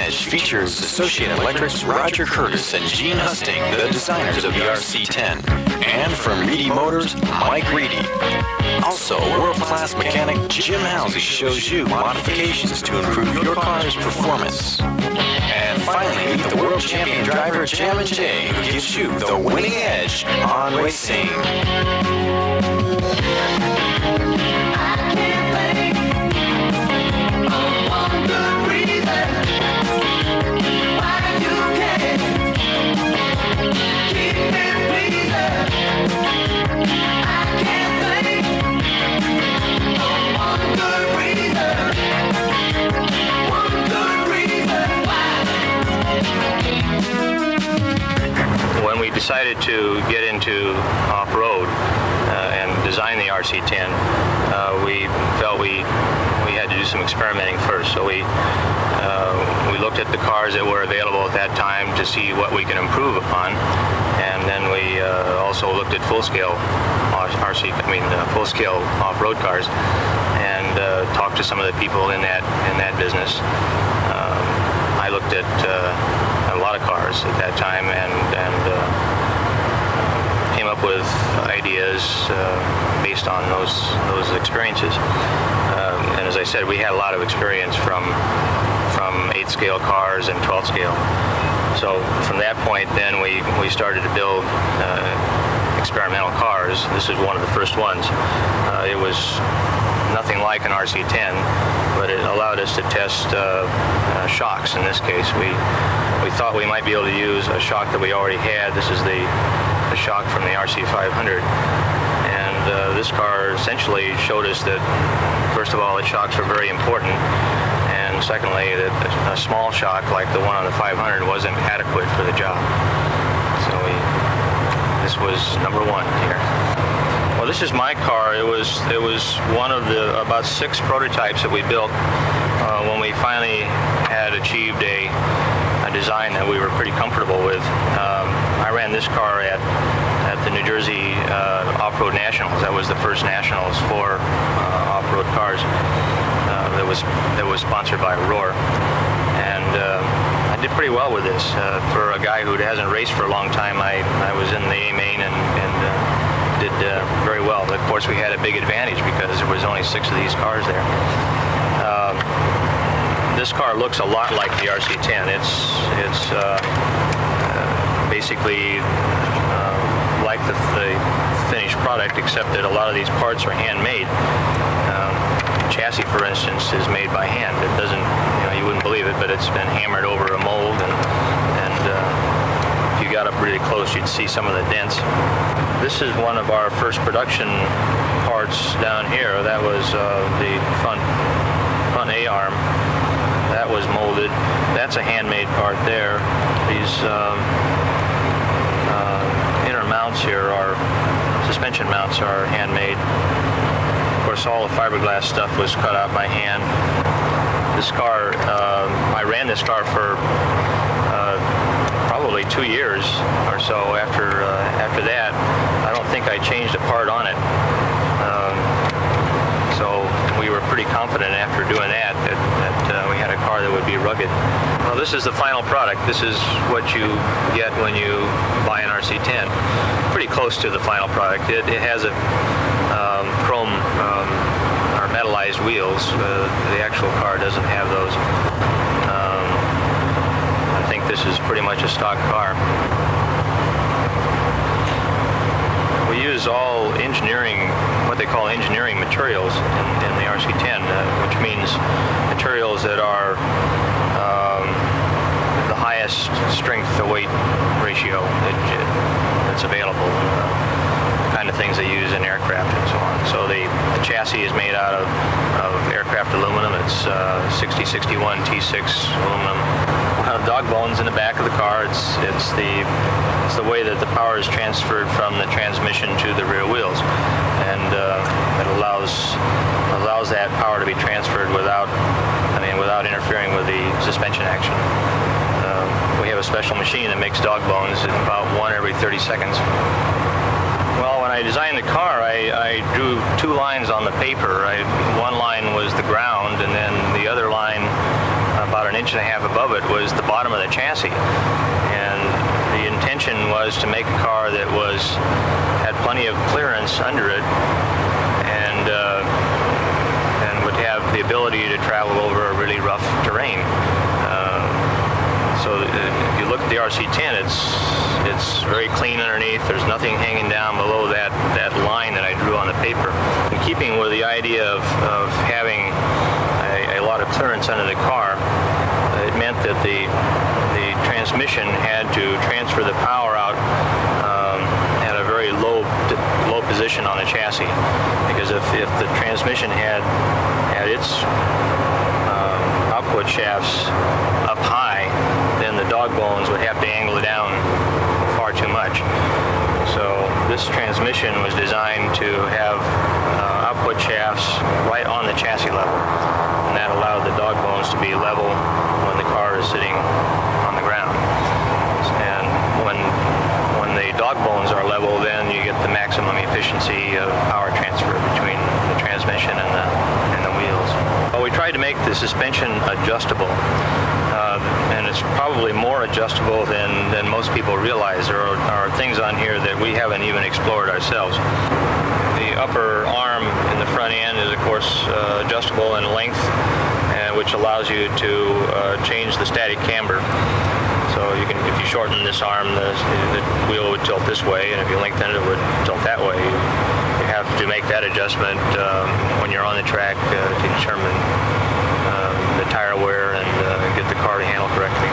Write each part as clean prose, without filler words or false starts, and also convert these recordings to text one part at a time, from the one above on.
Edge features Associated Electric's Roger Curtis and Gene Husting, the designers of the RC10. And from Reedy Motors, Mike Reedy. Also, world-class mechanic Jim Halsey shows you modifications to improve your car's performance. And finally, meet the world champion driver Jammin, who gives you the winning edge on racing. When we decided to get into off-road and design the RC10, we felt we had to do some experimenting first. So we looked at the cars that were available at that time to see what we can improve upon, and then we also looked at full-scale full-scale off-road cars, and talked to some of the people in that business. I looked at a lot of cars at that time and came up with ideas based on those experiences. And as I said, we had a lot of experience from 8th scale cars and 12th scale. So from that point, then we started to build experimental cars. This is one of the first ones. It was nothing like an RC10, but it allowed us to test shocks. In this case, we thought we might be able to use a shock that we already had. This is the shock from the RC500, and this car essentially showed us that, first of all, the shocks were very important, and secondly, that a small shock like the one on the 500 wasn't adequate for the job. So this was number one here. Well, this is my car. It was one of the about 6 prototypes that we built when we finally had achieved a design that we were pretty comfortable with. I ran this car at the New Jersey Off-Road Nationals. That was the first Nationals for off-road cars. That was sponsored by Roar, and I did pretty well with this. For a guy who hasn't raced for a long time, I was in the A main and did very well. But of course, we had a big advantage because there was only 6 of these cars there. This car looks a lot like the RC10. It's basically like the finished product, except that a lot of these parts are handmade. Chassis, for instance, is made by hand. It doesn't, you wouldn't believe it, but it's been hammered over a mold, and if you got up really close, you'd see some of the dents. This is one of our first production parts down here. That was the front A-arm. That was molded. That's a handmade part there. These inner mounts here suspension mounts are handmade. Of course, all the fiberglass stuff was cut out by hand. This car, I ran this car for probably 2 years or so. After that, I don't think I changed a part on it. So we were pretty confident after doing that we had a car that would be rugged. Well, this is the final product. This is what you get when you buy an RC10. Pretty close to the final product. It has a chrome or metallized wheels. The actual car doesn't have those. I think this is pretty much a stock car. We use all engineering, what they call engineering materials in the RC10, which means materials that are the highest strength to weight ratio that's available. The kind of things they use in aircraft and so on. So the chassis is made out of aircraft aluminum. It's 6061 T6 aluminum. Dog bones in the back of the car. It's the way that the power is transferred from the transmission to the rear wheels, and it allows that power to be transferred without interfering with the suspension action. We have a special machine that makes dog bones in about 1 every 30 seconds. Well, when I designed the car, I drew 2 lines on the paper. One line was the ground, and then the other line, about 1 inch and a half above it was the bottom of the chassis. And the intention was to make a car that had plenty of clearance under it and would have the ability to travel over a really rough terrain. So if you look at the RC10, it's very clean underneath. There's nothing hanging down below that line that I drew on the paper. In keeping with the idea of having a lot of clearance under the car, it meant that the transmission had to transfer the power out at a very low position on the chassis, because if the transmission had its output shafts up high, then the dog bones would have to angle down far too much. So this transmission was designed to have output shafts right on the chassis level, and that allowed the dog bones to be level when the car is sitting on the ground. And when the dog bones are level, then you get the maximum efficiency of power transfer between the transmission and the wheels. Well, we tried to make the suspension adjustable, and it's probably more adjustable than most people realize. There are things on here that we haven't even explored ourselves. The upper arm in the front end is, of course, adjustable in length, which allows you to change the static camber. So if you shorten this arm, the wheel would tilt this way, and if you lengthen it, it would tilt that way. You have to make that adjustment when you're on the track to determine the tire wear and get the car to handle correctly.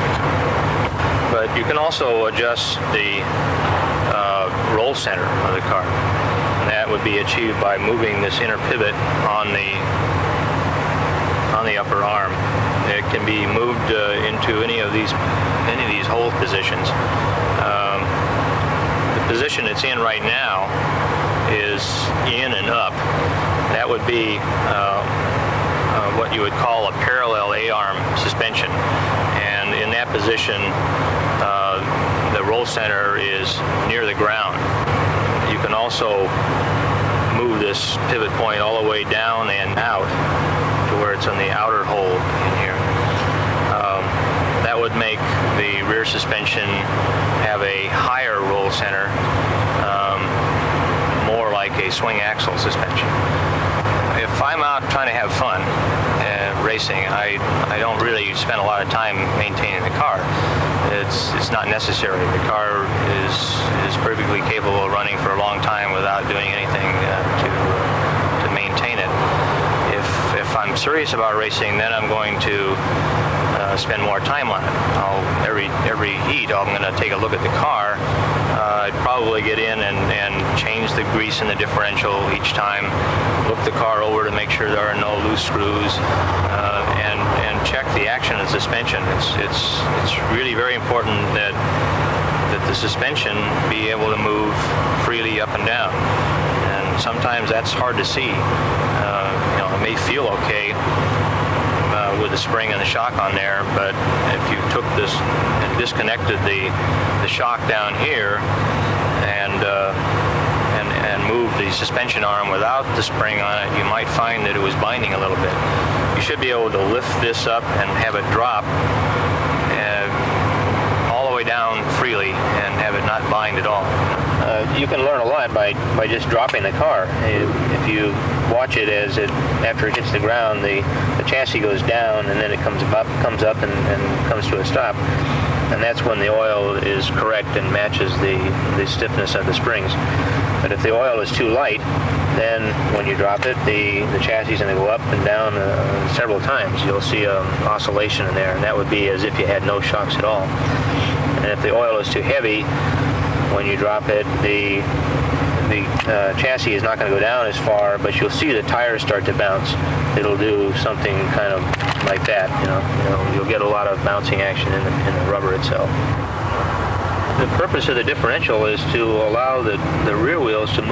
But you can also adjust the roll center of the car, and that would be achieved by moving this inner pivot on the upper arm. It can be moved into any of these hold positions. The position it's in right now is in and up. That would be what you would call a parallel A-arm suspension, and in that position the roll center is near the ground. You can also move this pivot point all the way down and out to where it's on the outer hole in here. That would make the rear suspension have a higher roll center, more like a swing axle suspension. If I'm out trying to have fun racing, I don't really spend a lot of time maintaining the car. It's not necessary. The car is perfectly capable of running for a long time without doing anything to maintain it. If I'm serious about racing, then I'm going to spend more time on it. Every heat, I'm going to take a look at the car. I'd probably get in and change the grease in the differential each time, look the car over to make sure there are no loose screws, and check the action of the suspension. It's really very important that the suspension be able to move freely up and down. And sometimes that's hard to see. It may feel okay with the spring and the shock on there, but if you took this and disconnected the shock down here and moved the suspension arm without the spring on it, you might find that it was binding a little bit. You should be able to lift this up and have it drop all the way down freely and have it not bind at all. You can learn a lot by just dropping the car. If you watch it after it hits the ground, the chassis goes down and then it comes up and comes to a stop. And that's when the oil is correct and matches the stiffness of the springs. But if the oil is too light, then when you drop it, the chassis is going to go up and down several times. You'll see an oscillation in there, and that would be as if you had no shocks at all. And if the oil is too heavy, when you drop it, the chassis is not going to go down as far, but you'll see the tires start to bounce. It'll do something kind of like that. You'll get a lot of bouncing action in the rubber itself. The purpose of the differential is to allow the rear wheels to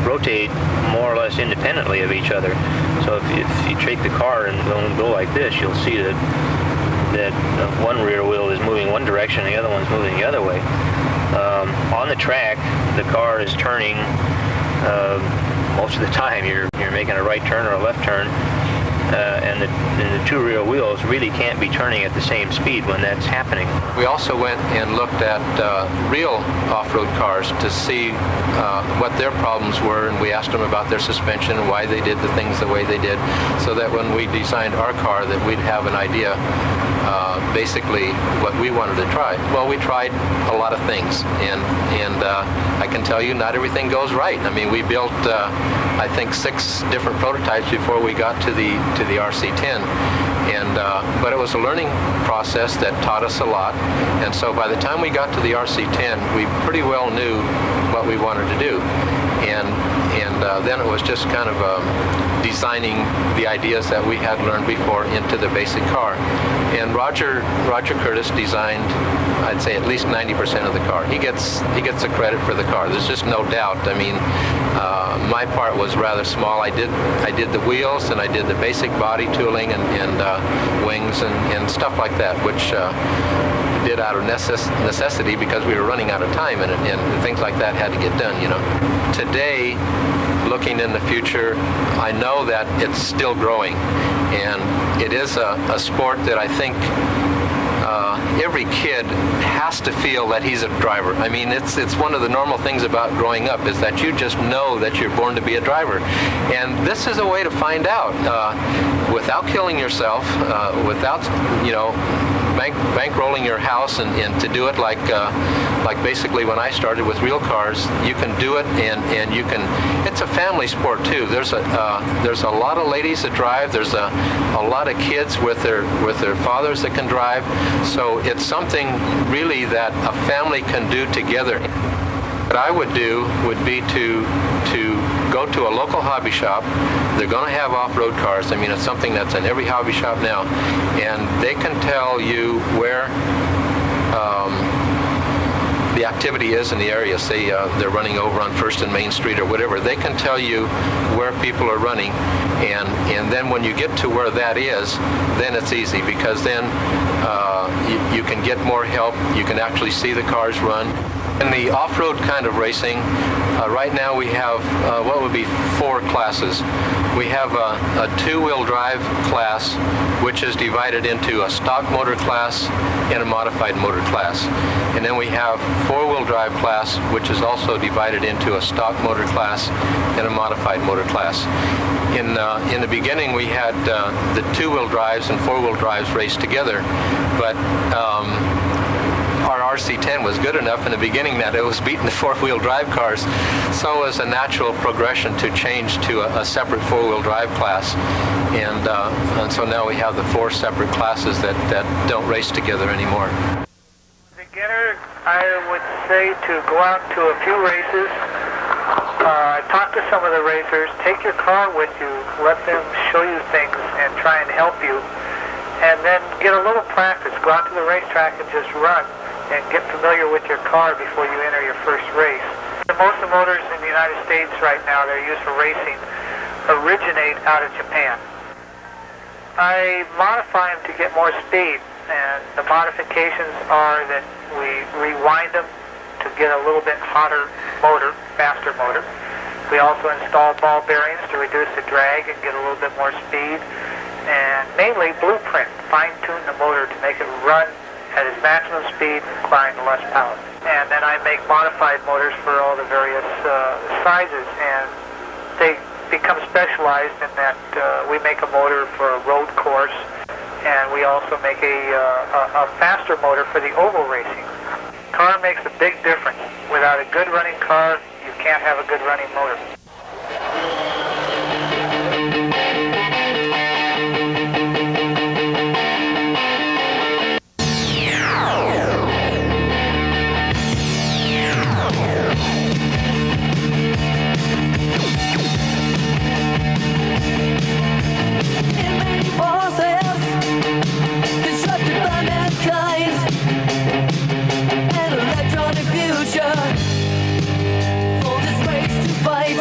rotate more or less independently of each other. So if you take the car and go like this, you'll see that one rear wheel is moving one direction, the other one's moving the other way. On the track, the car is turning most of the time. You're making a right turn or a left turn, and the two rear wheels really can't be turning at the same speed when that's happening. We also went and looked at real off-road cars to see what their problems were, and we asked them about their suspension and why they did the things the way they did, so that when we designed our car that we'd have an idea basically what we wanted to try. Well, we tried a lot of things, and I can tell you not everything goes right. I mean, we built I think 6 different prototypes before we got to the RC10, but it was a learning process that taught us a lot. And so by the time we got to the RC10, we pretty well knew what we wanted to do, and then it was just kind of designing the ideas that we had learned before into the basic car. And Roger Curtis designed, I'd say, at least 90% of the car. He gets the credit for the car. There's just no doubt. I mean, my part was rather small. I did the wheels, and I did the basic body tooling and wings and stuff like that, which did out of necessity because we were running out of time, and things like that had to get done, you know. Today, looking in the future, I know that it's still growing, and it is a sport that I think every kid has to feel that he's a driver. I mean, it's one of the normal things about growing up is that you just know that you're born to be a driver. And this is a way to find out without killing yourself, without, you know, bankrolling your house, and to do it like basically when I started with real cars, you can do it, and you can. It's a family sport too. There's a lot of ladies that drive. There's a lot of kids with their fathers that can drive. So it's something really that a family can do together. What I would do would be to go to a local hobby shop. They're going to have off-road cars. I mean, it's something that's in every hobby shop now, and they can tell you where the activity is in the area. Say they're running over on 1st and Main Street or whatever. They can tell you where people are running, and then when you get to where that is, then it's easy, because then you can get more help. You can actually see the cars run. In the off-road kind of racing, right now we have what would be 4 classes. We have a 2-wheel drive class, which is divided into a stock motor class and a modified motor class. And then we have 4-wheel drive class, which is also divided into a stock motor class and a modified motor class. In the beginning, we had the 2-wheel drives and 4-wheel drives raced together, but our RC10 was good enough in the beginning that it was beating the 4-wheel drive cars, so it was a natural progression to change to a separate 4-wheel drive class, and so now we have the 4 separate classes that don't race together anymore. Beginner, I would say to go out to a few races, talk to some of the racers, take your car with you, let them show you things and try and help you, and then get a little practice. Go out to the racetrack and just run and get familiar with your car before you enter your first race. Most of the motors in the United States right now that are used for racing originate out of Japan. I modify them to get more speed, and the modifications are that we rewind them to get a little bit hotter motor, faster motor. We also install ball bearings to reduce the drag and get a little bit more speed, and mainly blueprint, fine-tune the motor to make it run at its maximum speed, requiring less power. And then I make modified motors for all the various sizes, and they become specialized in that we make a motor for a road course, and we also make a faster motor for the oval racing. Car makes a big difference. Without a good running car, you can't have a good running motor. For this race to fight.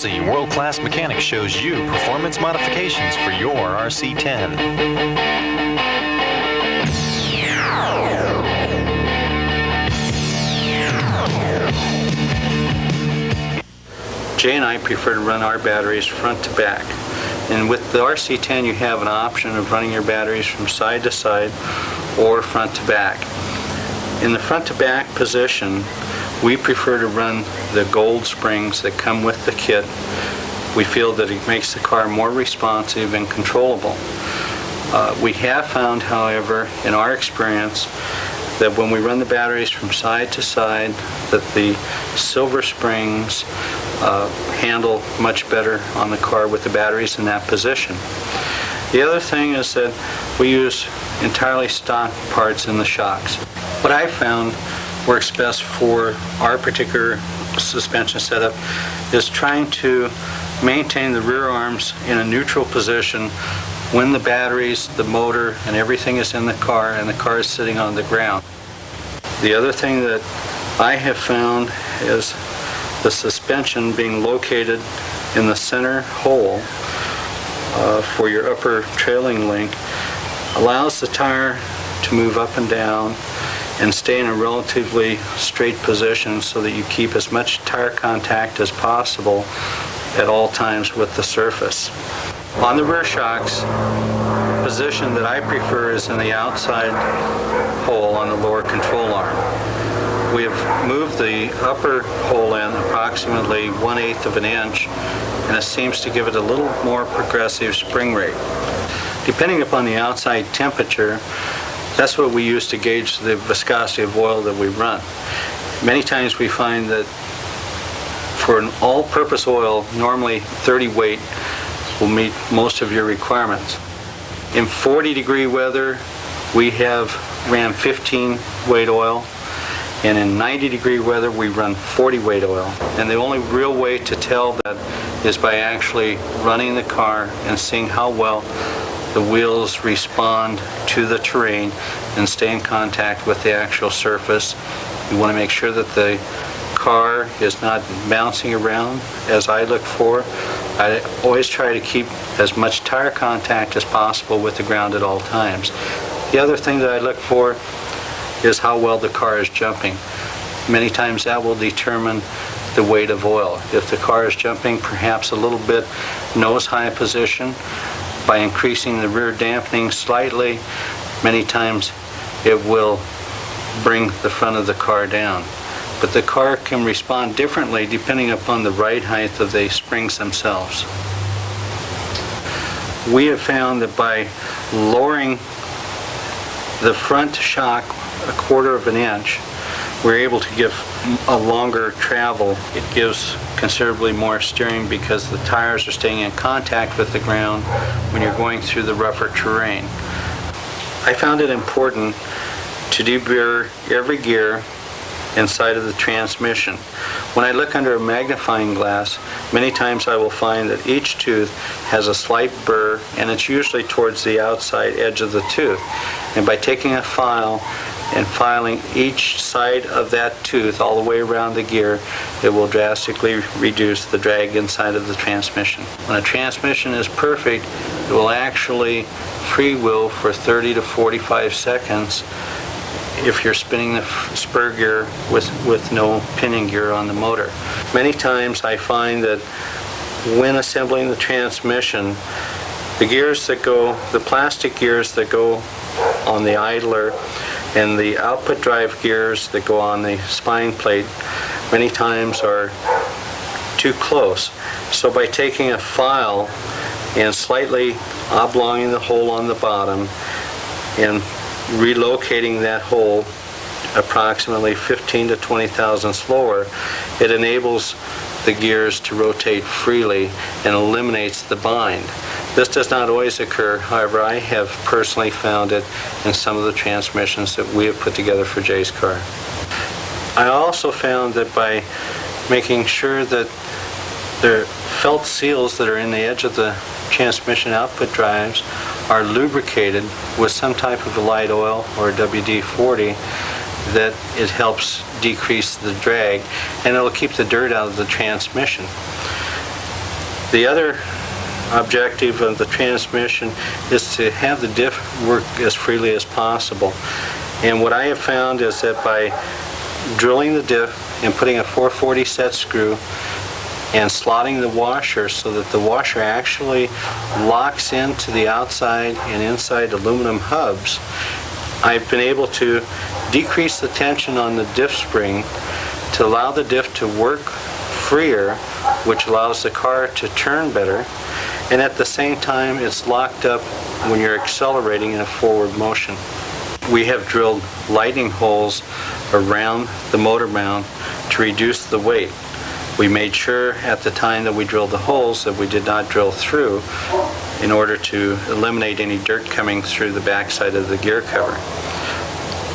Halsey, world-class mechanic, shows you performance modifications for your RC10. Jay and I prefer to run our batteries front to back. And with the RC10 you have an option of running your batteries from side to side or front to back. In the front to back position, we prefer to run the gold springs that come with the kit. We feel that it makes the car more responsive and controllable. We have found, however, in our experience, that when we run the batteries from side to side, that the silver springs handle much better on the car with the batteries in that position. The other thing is that we use entirely stock parts in the shocks. What I found works best for our particular suspension setup is trying to maintain the rear arms in a neutral position when the batteries, the motor, and everything is in the car and the car is sitting on the ground. The other thing that I have found is the suspension being located in the center hole for your upper trailing link allows the tire to move up and down and stay in a relatively straight position so that you keep as much tire contact as possible at all times with the surface. On the rear shocks, the position that I prefer is in the outside hole on the lower control arm. We have moved the upper hole in approximately 1/8 of an inch, and it seems to give it a little more progressive spring rate. Depending upon the outside temperature, that's what we use to gauge the viscosity of oil that we run. Many times we find that for an all-purpose oil, normally 30 weight will meet most of your requirements. In 40-degree weather, we have ran 15 weight oil, and in 90-degree weather, we run 40 weight oil. And the only real way to tell that is by actually running the car and seeing how well the wheels respond to the terrain and stay in contact with the actual surface. You want to make sure that the car is not bouncing around, as I look for. I always try to keep as much tire contact as possible with the ground at all times. The other thing that I look for is how well the car is jumping. Many times that will determine the weight of oil. If the car is jumping perhaps a little bit nose-high position, by increasing the rear dampening slightly, many times it will bring the front of the car down. But the car can respond differently depending upon the ride height of the springs themselves. We have found that by lowering the front shock 1/4 of an inch, we're able to give a longer travel. It gives considerably more steering because the tires are staying in contact with the ground when you're going through the rougher terrain. I found it important to deburr every gear inside of the transmission. When I look under a magnifying glass, many times I will find that each tooth has a slight burr, and it's usually towards the outside edge of the tooth. And by taking a file and filing each side of that tooth all the way around the gear, it will drastically reduce the drag inside of the transmission. When a transmission is perfect, it will actually freewheel for 30 to 45 seconds if you're spinning the spur gear with no pinion gear on the motor. Many times I find that when assembling the transmission, the gears that go, the plastic gears that go on the idler and the output drive gears that go on the spine plate many times are too close. So by taking a file and slightly oblonging the hole on the bottom and relocating that hole approximately 15 to 20 thousandths lower, it enables the gears to rotate freely and eliminates the bind. This does not always occur, however, I have personally found it in some of the transmissions that we have put together for Jay's car. I also found that by making sure that the felt seals that are in the edge of the transmission output drives are lubricated with some type of a light oil or WD-40, that it helps decrease the drag and it'll keep the dirt out of the transmission. The other objective of the transmission is to have the diff work as freely as possible. And what I have found is that by drilling the diff and putting a 440 set screw and slotting the washer so that the washer actually locks into the outside and inside aluminum hubs, I've been able to decrease the tension on the diff spring to allow the diff to work freer, which allows the car to turn better, and at the same time it's locked up when you're accelerating in a forward motion. We have drilled lightning holes around the motor mount to reduce the weight. We made sure at the time that we drilled the holes that we did not drill through in order to eliminate any dirt coming through the backside of the gear cover.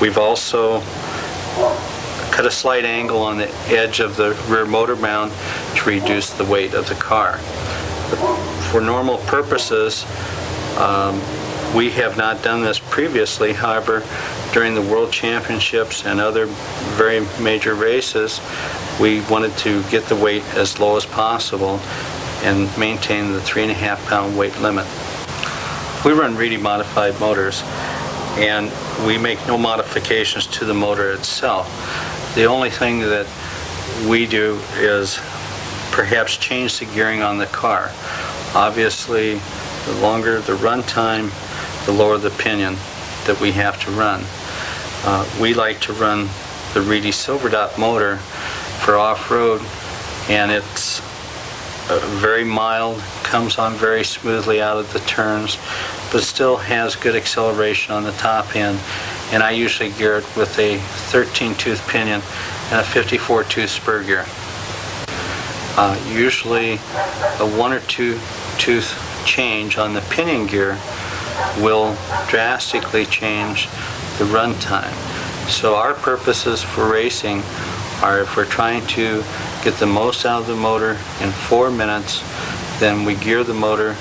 We've also cut a slight angle on the edge of the rear motor mount to reduce the weight of the car. For normal purposes, we have not done this previously. However, during the World Championships and other very major races, we wanted to get the weight as low as possible and maintain the 3.5 pound weight limit. We run Reedy modified motors, and we make no modifications to the motor itself. The only thing that we do is perhaps change the gearing on the car. Obviously, the longer the run time, the lower the pinion that we have to run. We like to run the Reedy Silver Dot motor for off-road, and it's very mild, comes on very smoothly out of the turns, but still has good acceleration on the top end. And I usually gear it with a 13-tooth pinion and a 54-tooth spur gear. Usually a 1 or 2 tooth change on the pinion gear will drastically change the run time. So our purposes for racing are, if we're trying to get the most out of the motor in 4 minutes, then we gear the motor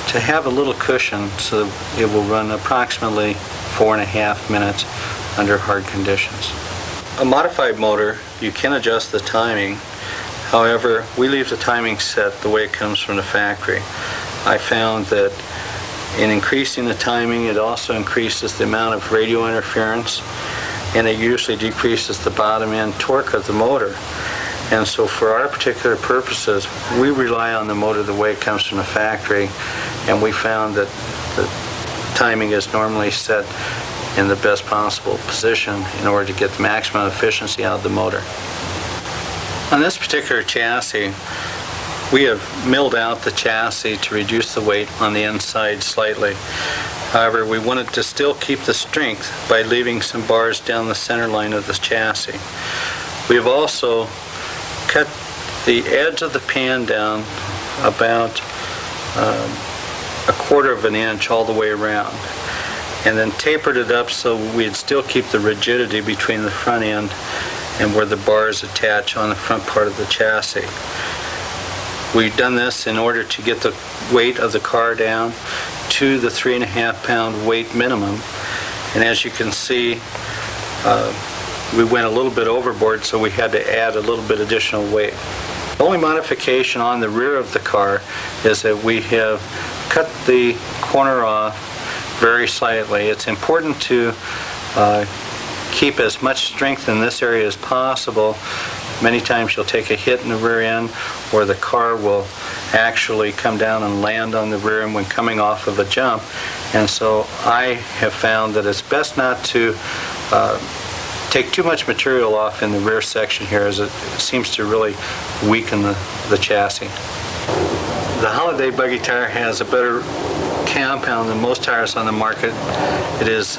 to have a little cushion so it will run approximately 4.5 minutes under hard conditions. A modified motor, you can adjust the timing. However, we leave the timing set the way it comes from the factory. I found that in increasing the timing, it also increases the amount of radio interference, and it usually decreases the bottom end torque of the motor. And so for our particular purposes, we rely on the motor the way it comes from the factory, and we found that the timing is normally set in the best possible position in order to get the maximum efficiency out of the motor. On this particular chassis, we have milled out the chassis to reduce the weight on the inside slightly. However, we wanted to still keep the strength by leaving some bars down the center line of the chassis. We have also cut the edge of the pan down about 1/4 of an inch all the way around, and then tapered it up so we'd still keep the rigidity between the front end and where the bars attach on the front part of the chassis. We've done this in order to get the weight of the car down to the 3.5 pound weight minimum, and as you can see, we went a little bit overboard, so we had to add a little bit additional weight. The only modification on the rear of the car is that we have cut the corner off very slightly. It's important to keep as much strength in this area as possible. Many times you'll take a hit in the rear end, or the car will actually come down and land on the rear end when coming off of a jump. And so I have found that it's best not to take too much material off in the rear section here, as it seems to really weaken the chassis. The Holiday buggy tire has a better compound than most tires on the market. It is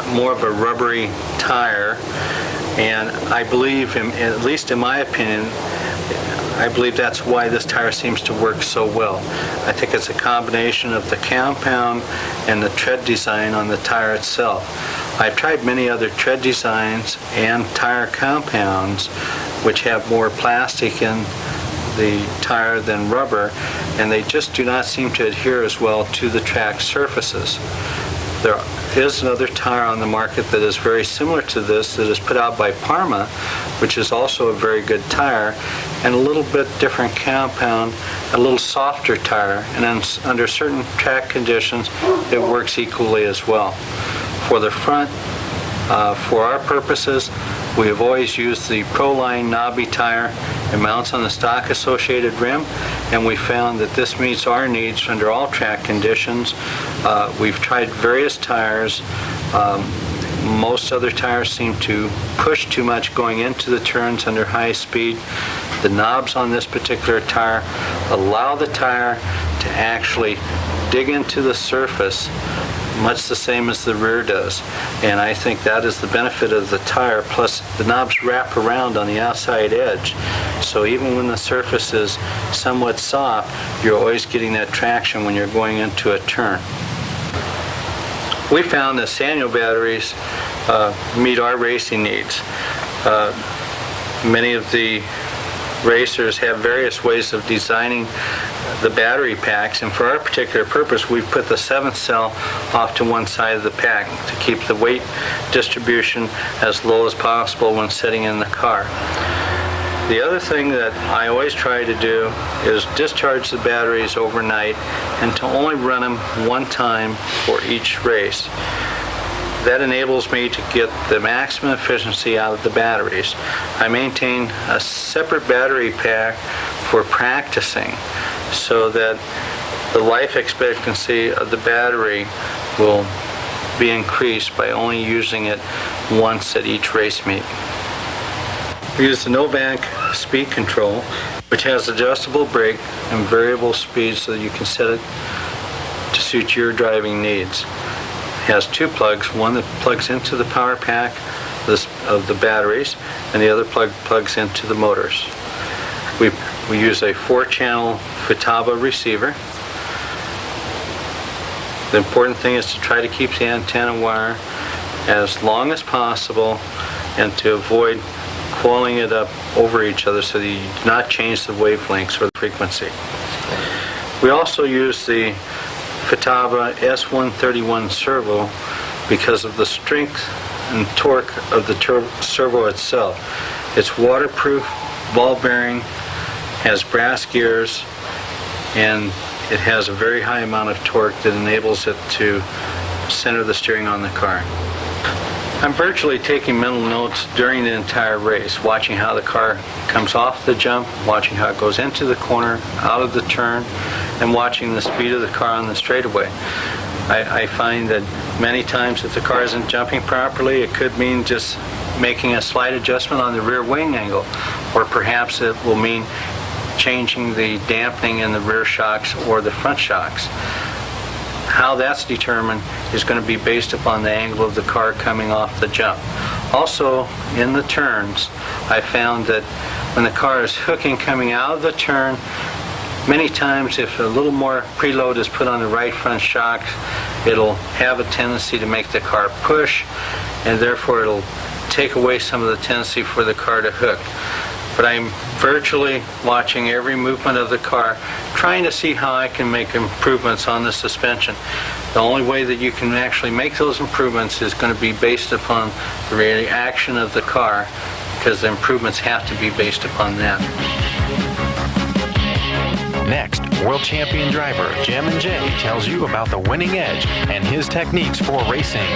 more of a rubbery tire, and I believe, at least in my opinion, I believe that's why this tire seems to work so well. I think it's a combination of the compound and the tread design on the tire itself. I've tried many other tread designs and tire compounds which have more plastic in the tire than rubber, and they just do not seem to adhere as well to the track surfaces. There is another tire on the market that is very similar to this that is put out by Parma, which is also a very good tire, and a little bit different compound, a little softer tire, and then under certain track conditions it works equally as well. For the front, for our purposes, we have always used the Proline knobby tire. It mounts on the stock associated rim, and we found that this meets our needs under all track conditions. We've tried various tires. Most other tires seem to push too much going into the turns under high speed. The knobs on this particular tire allow the tire to actually dig into the surface much the same as the rear does, and I think that is the benefit of the tire. Plus the knobs wrap around on the outside edge, so even when the surface is somewhat soft, you're always getting that traction when you're going into a turn. We found that Sanyo batteries meet our racing needs. Many of the racers have various ways of designing the battery packs, and for our particular purpose we've put the 7th cell off to one side of the pack to keep the weight distribution as low as possible when sitting in the car. The other thing that I always try to do is discharge the batteries overnight and to only run them one time for each race. That enables me to get the maximum efficiency out of the batteries. I maintain a separate battery pack for practicing so that the life expectancy of the battery will be increased by only using it once at each race meet. We use the Novak speed control, which has adjustable brake and variable speed so that you can set it to suit your driving needs. It has two plugs, one that plugs into the power pack of the batteries, and the other plug plugs into the motors. We use a 4-channel Futaba receiver. The important thing is to try to keep the antenna wire as long as possible and to avoid coiling it up over each other so that you do not change the wavelengths or the frequency. We also use the Futaba S131 servo because of the strength and torque of the servo itself. It's waterproof, ball bearing, has brass gears, and it has a very high amount of torque that enables it to center the steering on the car. I'm virtually taking mental notes during the entire race, watching how the car comes off the jump, watching how it goes into the corner, out of the turn, and watching the speed of the car on the straightaway. I find that many times if the car isn't jumping properly, it could mean just making a slight adjustment on the rear wing angle, or perhaps it will mean changing the dampening in the rear shocks or the front shocks. How that's determined is going to be based upon the angle of the car coming off the jump. Also, in the turns, I found that when the car is hooking coming out of the turn, many times if a little more preload is put on the right front shock, it'll have a tendency to make the car push, and therefore it'll take away some of the tendency for the car to hook. But I'm virtually watching every movement of the car, trying to see how I can make improvements on the suspension. The only way that you can actually make those improvements is going to be based upon the reaction of the car, because the improvements have to be based upon that. Next, world champion driver Jammin tells you about the winning edge and his techniques for racing.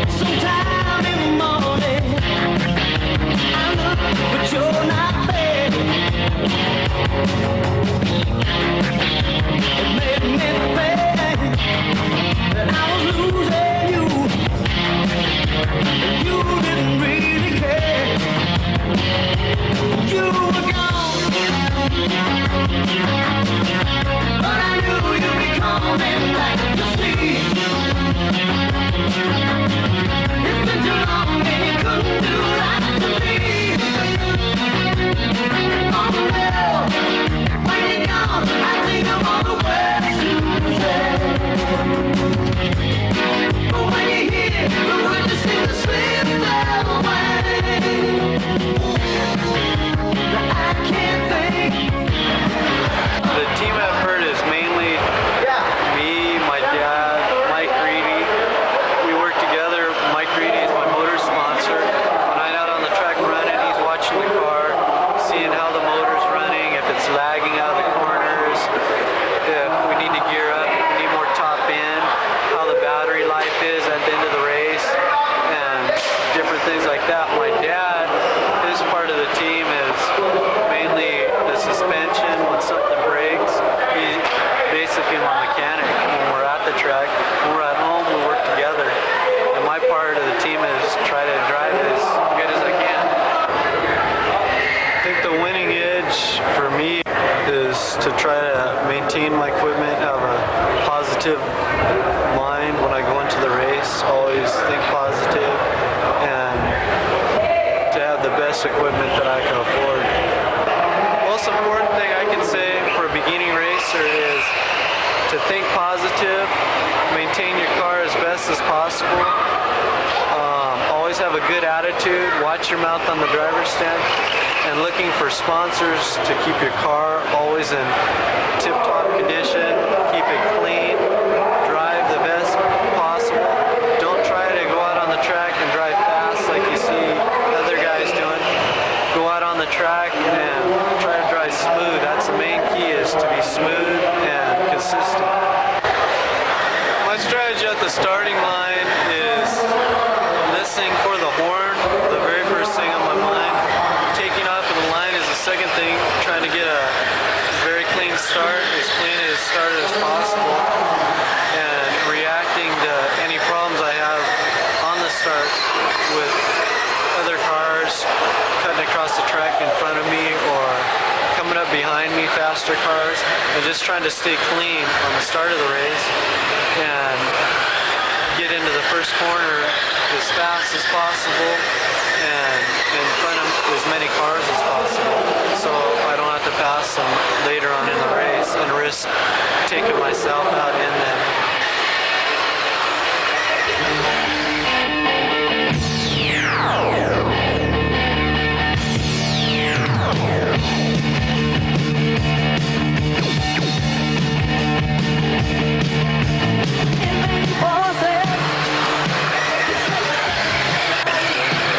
Sometime in the morning, I look, but you're not there. It made me think that I was losing you, and you didn't really care. You were gone, but I knew you'd be coming back to see. It's been too long and you couldn't it's lagging out of the corners, if we need to gear up, if we need more top end, how the battery life is at the end of the race, and different things like that. My dad, his part of the team is mainly the suspension. When something breaks, he's basically my mechanic. When we're at the track, when we're at home, we work together. And my part of the team is try to drive as good as I can. I think the winning edge for me is to try to maintain my equipment, have a positive mind when I go into the race, always think positive, and to have the best equipment that I can afford. The most important thing I can say for a beginning racer is to think positive, maintain your car as best as possible, always have a good attitude, watch your mouth on the driver's stand, and looking for sponsors to keep your car always in tip-top condition, keep it clean, drive the best possible. Don't try to go out on the track and drive fast like you see other guys doing. Go out on the track and try to drive smooth. That's the main key, is to be smooth and consistent. My strategy at the starting line is listening for the horn, the very first thing on my mind. Taking off of the line is the second thing, trying to get a very clean start, as clean a start as possible, and reacting to any problems I have on the start with other cars cutting across the track in front of me or coming up behind me, faster cars, and just trying to stay clean on the start of the race and get into the first corner as fast as possible and in front of as many cars as possible, so I don't have to pass them later on in the race and risk taking myself out in them.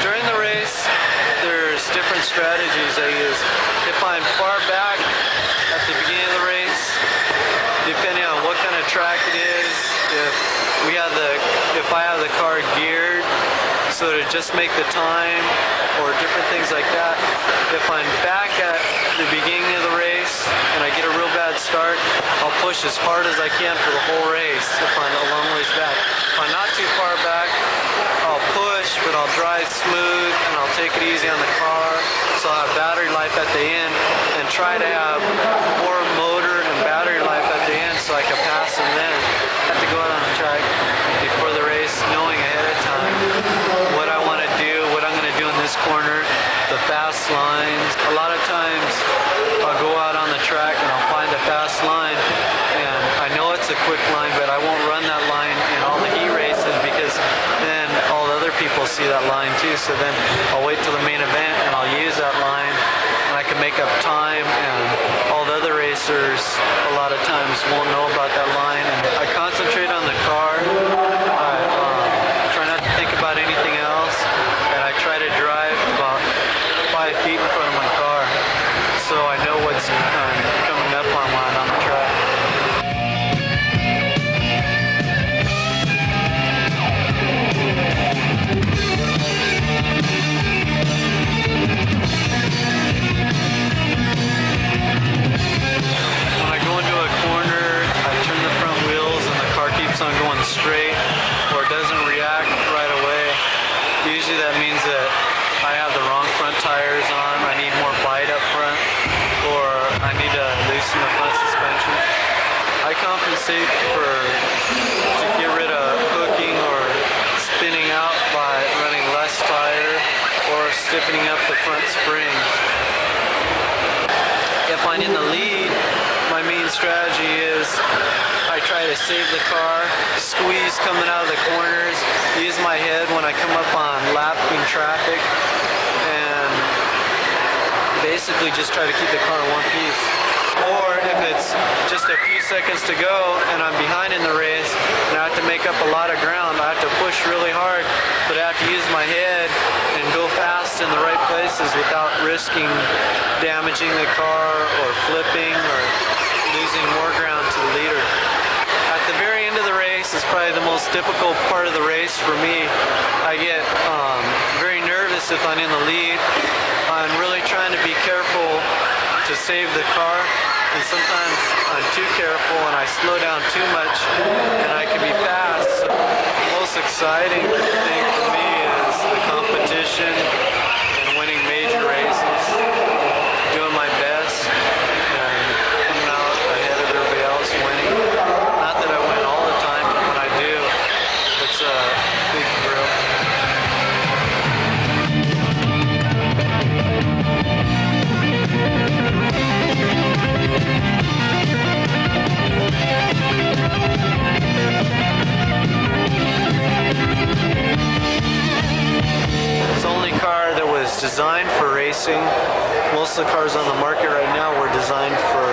During the race, there's different strategies I use. If I'm far back at the beginning of the race, depending on what kind of track it is, if I have the car geared so to just make the time or different things like that. If I'm back at the beginning of the race and I get a real bad start, I'll push as hard as I can for the whole race if I'm a long ways back. If I'm not too far back, I'll push, but I'll drive smooth and I'll take it easy on the car, so I'll have battery life at the end, and try to have more motor and battery life at the end so I can pass them then. I have to go out on the track before the race knowing ahead of time what I want to do, what I'm going to do in this corner, the fast lines. A lot of times I'll go out on the track and I'll find a fast line, and I know it's a quick line, but I won't run that line in all the heat races because then all the other people see that line too. So then I'll wait till the main event and I'll use that line, and I can make up time, and all the other racers a lot of times won't know about that line. And I concentrate on the car. I try not to think about anything else, and I try to drive about 5 feet in front of my car so I know what's coming up on when I'm on the track. When I go into a corner, I turn the front wheels and the car keeps on going straight, or it doesn't react right away. Usually that means that I have the wrong front tires on, I need more bite up front, or I need to loosen the front suspension. I compensate to get rid of hooking or spinning out by running less tire or stiffening up the front springs. If I'm in the lead, my main strategy is I try to save the car, squeeze coming out of the corners, use my head when I come up on lapping traffic, and basically just try to keep the car in one piece. Or if it's just a few seconds to go and I'm behind in the race and I I have to make up a lot of ground. I have to push really hard, but I have to use my head and go fast in the right places without risking damaging the car or flipping or losing more ground to the leader. At the very end of the race is probably the most difficult part of the race for me. I get very nervous if I'm in the lead. I'm really trying to be careful to save the car, and sometimes I'm too careful and I slow down too much and I can be fast. So the most exciting thing for me is the competition and winning major races, doing my best and coming out ahead of everybody else winning. Not that I win all the time, but when I do, it's a big thrill. It's the only car that was designed for racing. Most of the cars on the market right now were designed for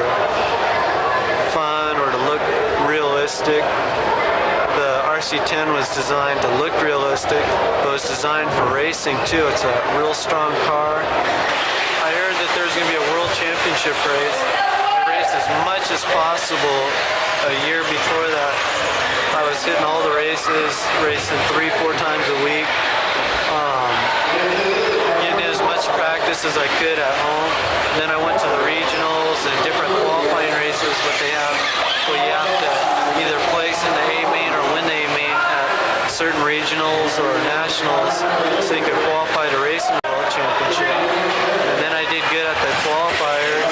fun or to look realistic. The RC10 was designed to look realistic, but it was designed for racing too. It's a real strong car. I heard that there's going to be a world championship race. I raced as much as possible a year before that. I was hitting all the races, racing 3-4 times a week, getting as much practice as I could at home. Then I went to the regionals and different qualifying races, but they have, well, you have to either place in the A main or win the A main at certain regionals or nationals so you could qualify to race in the World Championship. And then I did good at the qualifiers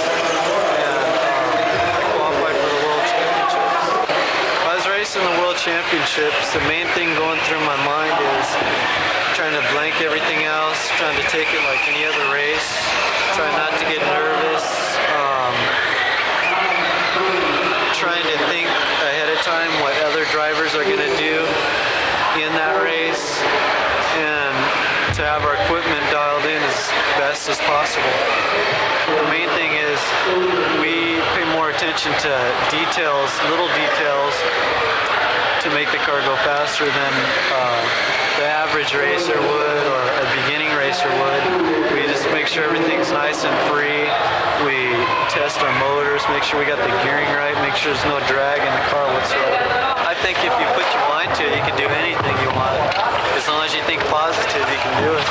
and I qualified for the World Championships. If I was racing the World Championships, the main thing going through my mind is trying to blank everything else, trying to take it like any other race, trying not to get nervous, trying to think ahead of time what other drivers are going to do in that race, and to have our equipment dialed in as best as possible. The main thing is we pay more attention to details, little details, to make the car go faster than the average racer would or a beginning racer would. We just make sure everything's nice and free. We test our motors, make sure we got the gearing right, make sure there's no drag in the car whatsoever. I think if you put your mind to it, you can do anything you want. As long as you think positive, you can do it.